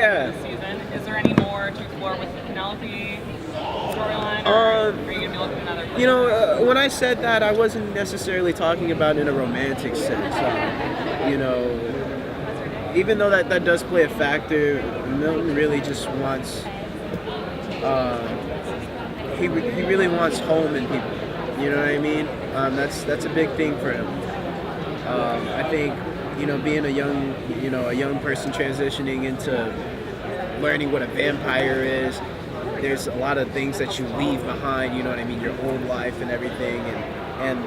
Yeah. this season. Is there any more to explore with the Penelope storyline? Or are you going to be looking at another person? You know, when I said that, I wasn't necessarily talking about in a romantic sense. You know, even though that does play a factor, Milton really just wants. He really wants home in people. You know what I mean? That's a big thing for him. I think, you know, being a young person transitioning into learning what a vampire is, there's a lot of things that you leave behind, you know what I mean, your old life and everything, and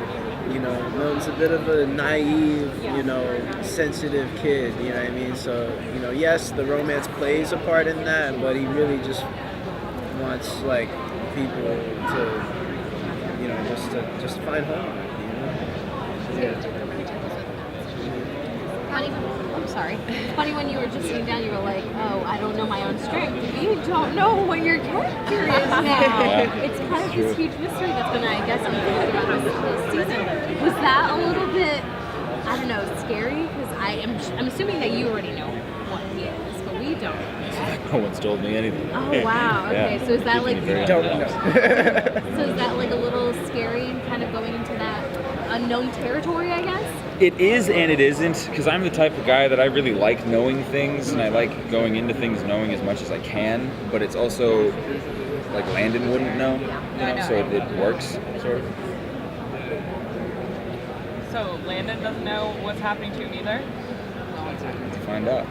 you know, Milton's a bit of a naive, you know, sensitive kid, you know what I mean, so, you know, yes, the romance plays a part in that, but he really just wants, like, people to, you know, just to find home, you know? Yeah. I'm sorry. Funny when you were just sitting down, you were like, "Oh, I don't know my own strength." You don't know what your character is now. Yeah, it's kind of this huge mystery that's been, I guess, unfolded throughout this season. Was that a little bit, I don't know, scary? Because I'm assuming that you already know what he is, but we don't. No one's told me anything. Oh wow. Okay. Yeah. So is that like? Don't know. So is that like a little scary, kind of going into that unknown territory, I guess? It is and it isn't, because I'm the type of guy that I really like knowing things, and I like going into things knowing as much as I can, but it's also, like, Landon wouldn't know, you know, so it works, sort of. So Landon doesn't know what's happening to him either? To find out.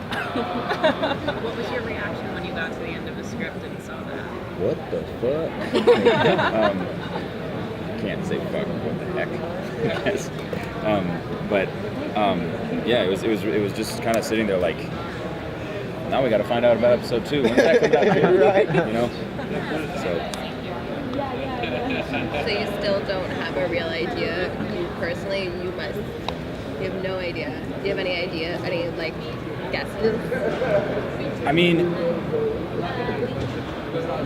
What was your reaction when you got to the end of the script and saw that? What the fuck? Can't say fuck, what the heck, I guess. Yeah, it was just kind of sitting there like, now we got to find out about episode 2. When's that come out? Right. You know? So you still don't have a real idea? You personally, you have no idea. Do you have any idea? Any, like, guesses? I mean,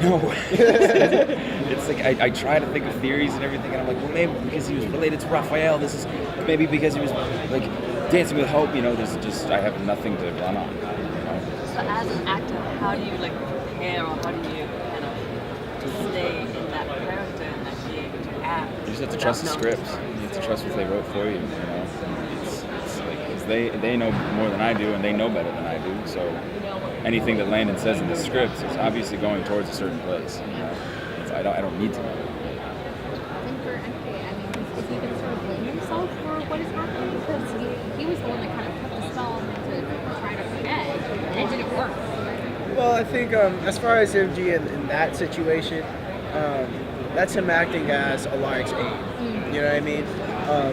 no. It's like I try to think of theories and everything, and I'm like, well, maybe because he was related to Raphael. This is maybe because he was like Dancing with Hope. You know, there's just I have nothing to run on. You know? So as an actor, how do you like prepare, or how do you kind of stay in that character and like be able to act? You just have to trust the scripts. You have to trust what they wrote for you. You know, it's like they know more than I do, and they know better than I do. So anything that Landon says in the scripts is obviously going towards a certain place. You know? I don't need to know. I think for MK, I mean, is he going to sort of blame himself for what is happening? Because he was the one that kind of put the spell to try to forget, and it didn't work. Well, I think as far as MG in that situation, that's him acting as Alaric's aide. You know what I mean?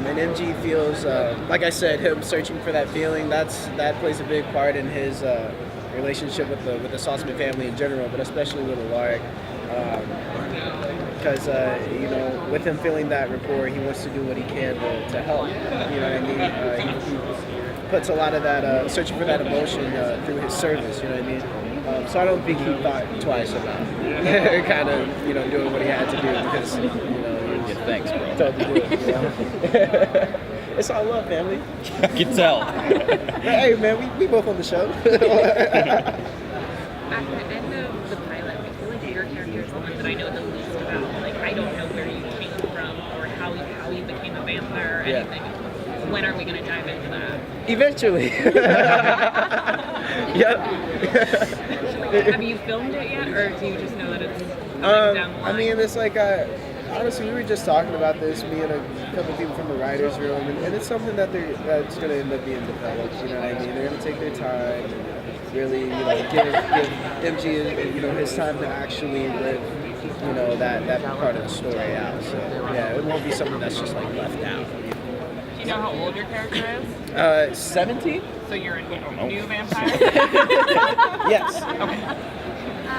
And MG feels, like I said, him searching for that feeling. That plays a big part in his relationship with the Saltzman family in general, but especially with Alaric. Because you know, with him feeling that rapport, he wants to do what he can to help. You know what I mean? He puts a lot of that searching for that emotion through his service. You know what I mean? So I don't think he thought twice about kind of, you know, doing what he had to do, because, you know, Yeah, thanks, bro. told to do it. You know? It's all love, family. I can tell. Hey man, we both on the show. At the end of the pilot, I feel like your character is the one that I know the least about. Like, I don't know where you came from or how you became a vampire or anything. When are we going to dive into that? Eventually. Yep. Have you filmed it yet, or do you just know that it's coming down the line? I mean, it's like, honestly, we were just talking about this, me and a couple people from the writers' room, and it's something that's going to end up being developed. You know what I mean? They're going to take their time and really, you know, give MG, you know, his time to actually live, you know, that part of the story out. So yeah, it won't be something that's just like left out. Do you know how old your character is? 17? So you're a new vampire? Yes. Okay.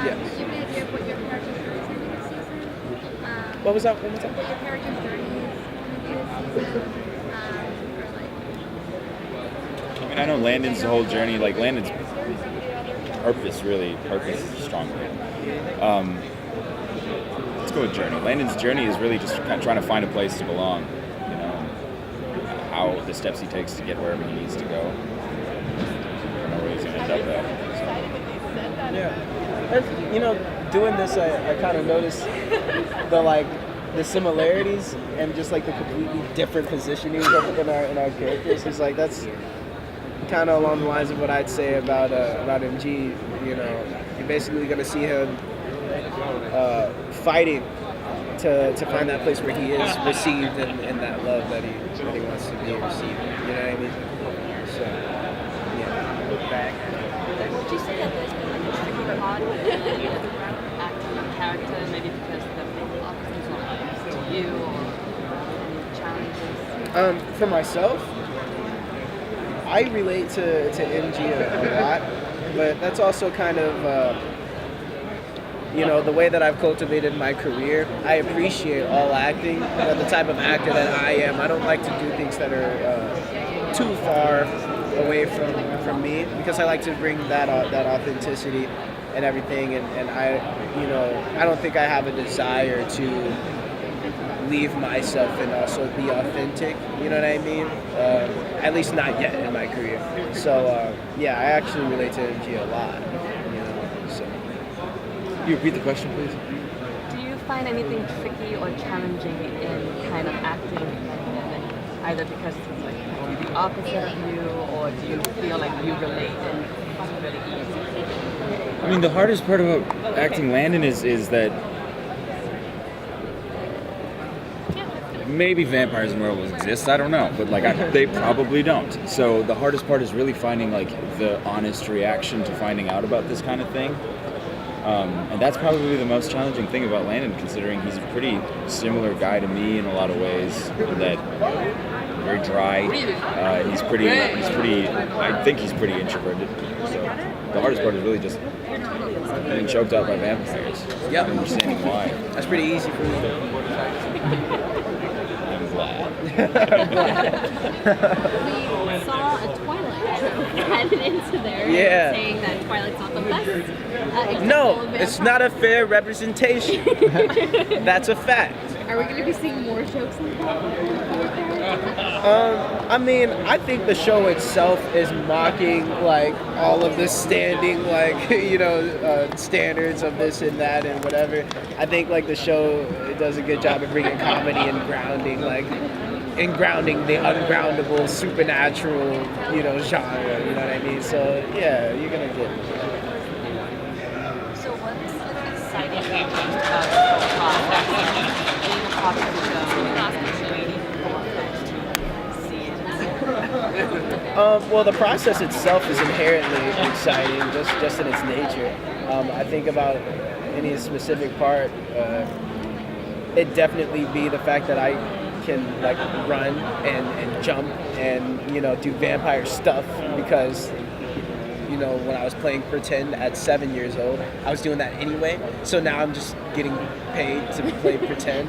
Yes. Do you have any idea of what your character's journey is going to be this season? What was that? One more time? What your character's journey is going to be this season? Or like... I mean, I know Landon's whole journey, like Landon's purpose is a strong word. Let's go with journey. Landon's journey is really just kind of trying to find a place to belong, you know, and how the steps he takes to get wherever he needs to go. I don't know where he's going to end up at. So. Yeah. And, you know, doing this, I kind of noticed the similarities and just like the completely different positionings in our characters. It's like that's kind of along the lines of what I'd say about MG. You know, you're basically gonna see him fighting to find that place where he is received and that love that he wants to be received. You know what I mean? So, yeah. Look back. Would you say that there's been like a tricky part with acting a character, maybe because the officers are not to you or any challenges? For myself, I relate to MG a lot, but that's also kind of you know, the way that I've cultivated my career. I appreciate all acting, but the type of actor that I am, I don't like to do things that are too far away from me, because I like to bring that authenticity and everything, and I don't think I have a desire to leave myself and also be authentic, you know what I mean? At least not yet in my career. So yeah, I actually relate to MG a lot, you know, so. You repeat the question, please? Do you find anything tricky or challenging in kind of acting either because it's like the opposite of you, or do you feel like you relate and it's really easy? I mean, the hardest part about acting Landon is that maybe vampires and werewolves exist, I don't know, but like they probably don't. So the hardest part is really finding like the honest reaction to finding out about this kind of thing. And that's probably the most challenging thing about Landon, considering he's a pretty similar guy to me in a lot of ways. That very dry. He's pretty. I think he's pretty introverted. So the hardest part is really just being choked out by vampires. Yep. And understanding why. That's pretty easy for me. I'm glad. We saw a Twilight joke added into there, Yeah. saying that Twilight's not the best example No, of it's vampire. not a fair representation. That's a fact. Are we going to be seeing more jokes like that? I mean, I think the show itself is mocking like all of the standing like standards of this and that and whatever. I think like the show does a good job of bringing comedy and grounding the ungroundable supernatural genre. You know what I mean? So yeah, you're gonna get it. So what's exciting you most about the whole process? Being a part of the show, waiting for fans to see it. Well, the process itself is inherently exciting, just in its nature. I think about any specific part, it'd definitely be the fact that I can like run and jump and do vampire stuff, because when I was playing pretend at 7 years old, I was doing that anyway. So now I'm just getting paid to play pretend.